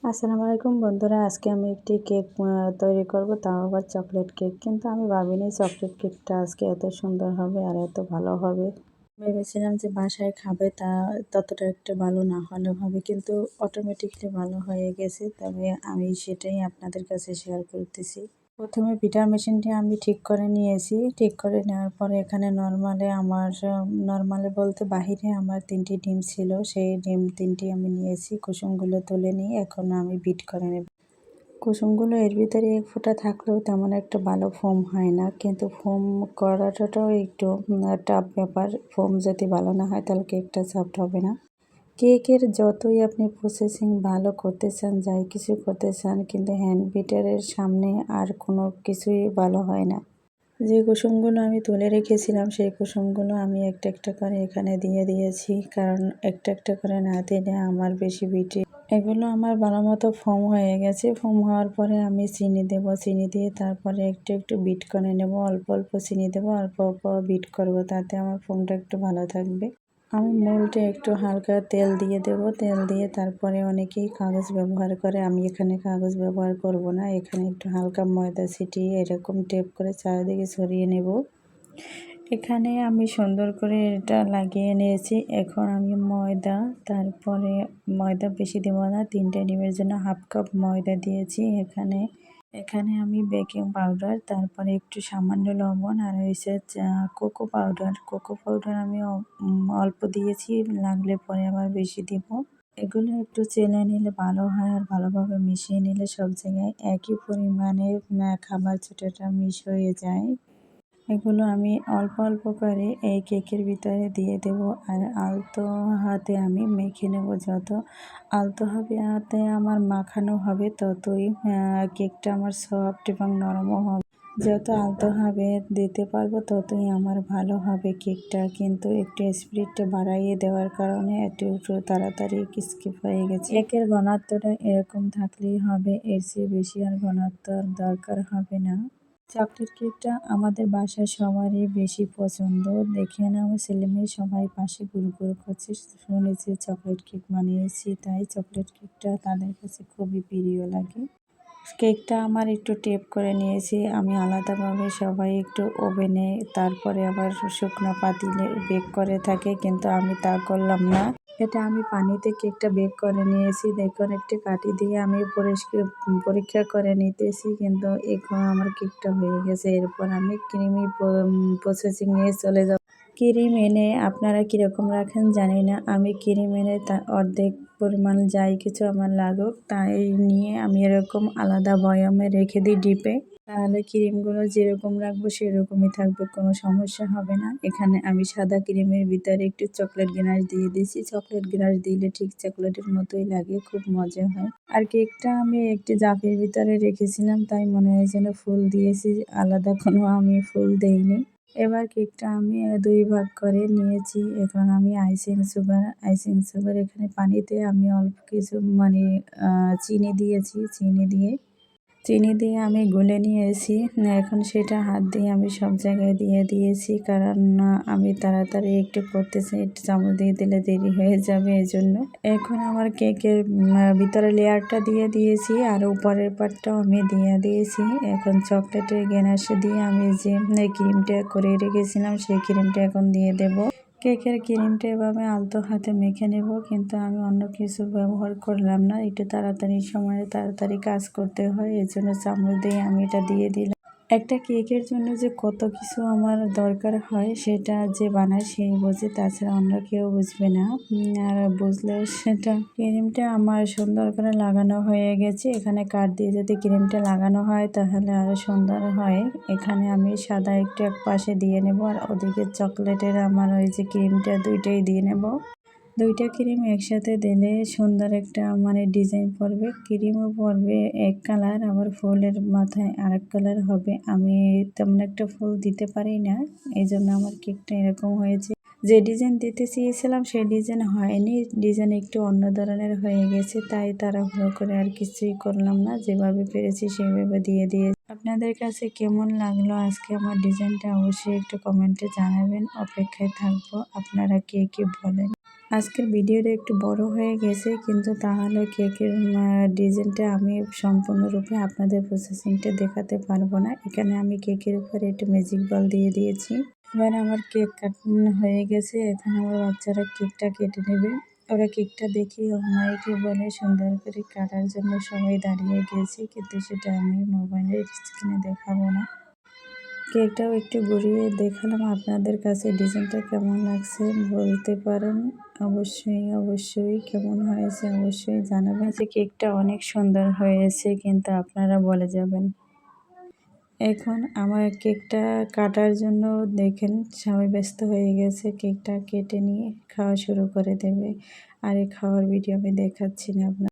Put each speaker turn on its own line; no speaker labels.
আসসালামু আলাইকুম বন্ধুরা, আজকে আমি একটি কেক তৈরি করব, তাও আবার চকলেট কেক। কিন্তু আমি ভাবিনি চকলেট কেকটা আজকে এত সুন্দর হবে আর এত ভালো হবে। ভেবেছিলাম যে বাসায় খাবে ততটা একটু ভালো না হলেও হবে, কিন্তু অটোমেটিকলি ভালো হয়ে গেছে। তবে আমি সেটাই আপনাদের কাছে শেয়ার করতেছি। প্রথমে পিঠার মেশিনটি আমি ঠিক করে নিয়েছি। ঠিক করে নেওয়ার পরে এখানে নর্মালে বলতে বাহিরে আমার 3টি ডিম ছিল। সেই ডিম 3টি আমি নিয়েছি। কুসুমগুলো তুলে নিয়ে এখন আমি বিট করে নেব। কুসুমগুলো এর ভিতরে 1 ফোঁটা থাকলেও তেমন একটা ভালো ফোম হয় না। কিন্তু ফোম করাটাও একটু টাফ ব্যাপার। ফোম যদি ভালো না হয় তাহলে কেকটা সফট হবে না। কেকের যতই আপনি প্রসেসিং ভালো করতে চান, যাই কিছু করতে চান, কিন্তু হ্যান্ড বিটারের সামনে আর কোনো কিছুই ভালো হয় না। যে কুসুমগুলো আমি তুলে রেখেছিলাম সেই কুসুমগুলো আমি একটা একটা করে এখানে দিয়ে দিয়েছি, কারণ একটা একটা করে না দিলে আমার বেশি বিটে এগুলো আমার ভালো মতো ফোম হয়ে গেছে। ফোম হওয়ার পরে আমি চিনি দেব। চিনি দিয়ে তারপরে একটু একটু বিট করে নেব। অল্প অল্প চিনি দেবো, অল্প অল্প বিট করব, তাতে আমার ফোমটা একটু ভালো থাকবে। আমি মোল্ডে একটু হালকা তেল দিয়ে দেব। তেল দিয়ে তারপরে অনেকেই কাগজ ব্যবহার করে, আমি এখানে কাগজ ব্যবহার করব না। এখানে একটু হালকা ময়দা ছিটিয়ে এরকম টেপ করে চারিদিকে ছড়িয়ে নেব। এখানে আমি সুন্দর করে এটা লাগিয়ে নিয়েছি। এখন আমি তারপরে ময়দা বেশি দেব না, 3টে ডিমের জন্য হাফ কাপ ময়দা দিয়েছি। এখানে আমি বেকিং পাউডার, তারপরে একটু সামান্য লবণ, আর হয়েছে কোকো পাউডার। কোকো পাউডার আমি অল্প দিয়েছি, লাগলে পরে আবার বেশি দিব। এগুলো একটু চেলে নিলে ভালো হয়, আর ভালোভাবে মিশিয়ে নিলে সব জায়গায় একই পরিমাণে খাবার ছোটাটা মিশ হয়ে যায়। এগুলো আমি অল্প অল্প করে এই কেকের ভিতরে দিয়ে দেব, আর আলতো হাতে আমি মেখে নেব। যত আলতো হাতে আমার মাখানো হবে ততই কেকটা আমার সফট এবং নরমও হবে। যত আলতোভাবে দিতে পারবো ততই আমার ভালো হবে কেকটা। কিন্তু একটু স্পিডটা বাড়াইয়ে দেওয়ার কারণে একটু তাড়াতাড়ি স্কিপ হয়ে গেছে। কেকের ঘনত্বটা এরকম থাকলেই হবে, এর চেয়ে বেশি আর ঘনত্ব দরকার হবে না। চকলেট কেকটা আমাদের বাসায় সবারই বেশি পছন্দ। দেখেন আমার ছেলেমেয়ে সবাই পাশে ঘুরঘুর করছে, শুনেছে চকলেট কেক বানিয়েছি, তাই চকলেট কেকটা তাদের কাছে খুবই প্রিয় লাগে। কেকটা আমার একটু টেপ করে নিয়েছি আমি আলাদাভাবে। সবাই একটু ওভেনে, তারপরে আবার শুকনো পাতিলে বেক করে থাকে, কিন্তু আমি তা করলাম না। এটা আমি পানিতে কেকটা বেক করে নিয়েছি। দেখুন একটি কাঠি দিয়ে আমি পরীক্ষা করে নিতেছি, কিন্তু এখন আমার কেকটা হয়ে গেছে। এরপর আমি ক্রিমি প্রসেসিং নিয়ে চলে যাব। ক্রিম এনে আপনারা কীরকম রাখেন জানি না, আমি ক্রিম এনে অর্ধেক পরিমাণ যাই কিছু আমার লাগুক তাই নিয়ে আমি এরকম আলাদা বয়ামে রেখে দিই ডিপে। তাহলে ক্রিমগুলো যেরকম রাখবো সেরকমই থাকবে, কোনো সমস্যা হবে না। এখানে আমি সাদা ক্রিমের ভিতরে একটু চকলেট গ্যানাশ দিয়ে দিয়েছি। চকলেট গ্যানাশ দিলে ঠিক চকলেটের মতোই লাগে, খুব মজা হয়। আর কেকটা আমি একটি জাপের ভিতরে রেখেছিলাম, তাই মনে হয় যেন ফুল দিয়েছি, আলাদা কোনো আমি ফুল দেইনি। এবার কেকটা আমি 2 ভাগ করে নিয়েছি। এখন আমি আইসিং সুগার এখানে পানিতে আমি অল্প কিছু চিনি দিয়েছি। চিনি দিয়ে আমি গুলে নিয়েছি। এখন সেটা হাত দিয়ে আমি সব জায়গায় দিয়ে দিয়েছি, কারণ আমি তাড়াতাড়ি একটু করতেছি, একটু চামচ দিয়ে দিলে দেরি হয়ে যাবে এজন্য। এখন আমার কেকের ভিতরে লেয়ারটা দিয়ে দিয়েছি, আর উপরের পাটটাও আমি দিয়ে দিয়েছি। এখন চকলেটের গ্যানাশে দিয়ে আমি যে ক্রিমটা করে রেখেছিলাম সেই ক্রিমটা এখন দিয়ে দেব। কেকের ক্রিমটা এভাবে আলতো হাতে মেখে নেব, কিন্তু আমি অন্য কিছু ব্যবহার করলাম না। একটু তাড়াতাড়ি কাজ করতে হয়, এজন্য চামচ দিয়ে আমি এটা দিয়ে দিলাম। একটা কেকের জন্য যে কত কিছু আমার দরকার হয় সেটা যে বানায় সেই বোঝে, তাছাড়া অন্য কেউ বুঝবে না। আর বুঝলেও সেটা ক্রিমটা আমার সুন্দর করে লাগানো হয়ে গেছে। এখানে কাঠ দিয়ে যদি ক্রিমটা লাগানো হয় তাহলে আরও সুন্দর হয়। এখানে আমি সাদা একটু এক পাশে দিয়ে নেব, আর ওদিকে চকলেটের আমার ওই যে ক্রিমটা দুইটাই দিয়ে নেব। 2টা ক্রিম একসাথে দিলে সুন্দর একটা ডিজাইন পড়বে। ক্রিমও পড়বে এক কালার, আবার ফুলের মাথায় আরেক কালার হবে। আমি তেমন একটা ফুল দিতে পারি না, এই জন্য আমার কেকটা এরকম হয়েছে। যে ডিজাইন দিতে চেয়েছিলাম সেই ডিজাইন হয়নি, ডিজাইন একটু অন্য ধরনের হয়ে গেছে, তাই তাড়াহুড়ো করে আর কিছুই করলাম না। যেভাবে পেরেছি সেভাবে দিয়ে আপনাদের কাছে কেমন লাগলো আজকে আমার ডিজাইনটা অবশ্যই একটু কমেন্টে জানাবেন। অপেক্ষায় থাকবো আপনারা কে বলেন। আজকের ভিডিওটা একটু বড় হয়ে গেছে, কিন্তু তাহলে কেকের ডিজাইনটা আমি সম্পূর্ণরূপে আপনাদের প্রসেসিংটা দেখাতে পারবো না। এখানে আমি কেকের উপরে একটু ম্যাজিক বল দিয়ে দিয়েছি। এবার আমার কেক কাটানো হয়ে গেছে। এখন আমার বাচ্চারা কেকটা কেটে নেবে। ওরা কেকটা দেখে মাইকে বলে সুন্দর করে কাটার জন্য সবাই দাঁড়িয়ে গেছে, কিন্তু সেটা আমি মোবাইলের স্ক্রিনে দেখাবো না। কেকটাও একটু ঘুরিয়ে দেখালাম আপনাদের কাছে। ডিজাইনটা কেমন লাগছে বলতে পারেন। অবশ্যই কেমন হয়েছে অবশ্যই জানাবেন। যে কেকটা অনেক সুন্দর হয়েছে, কিন্তু আপনারা বলে যাবেন। এখন আমার কেকটা কাটার জন্য দেখেন সবাই ব্যস্ত হয়ে গেছে। কেকটা কেটে নিয়ে খাওয়া শুরু করে দেবে। আর এই খাওয়ার ভিডিও আমি দেখাচ্ছি না আপনার।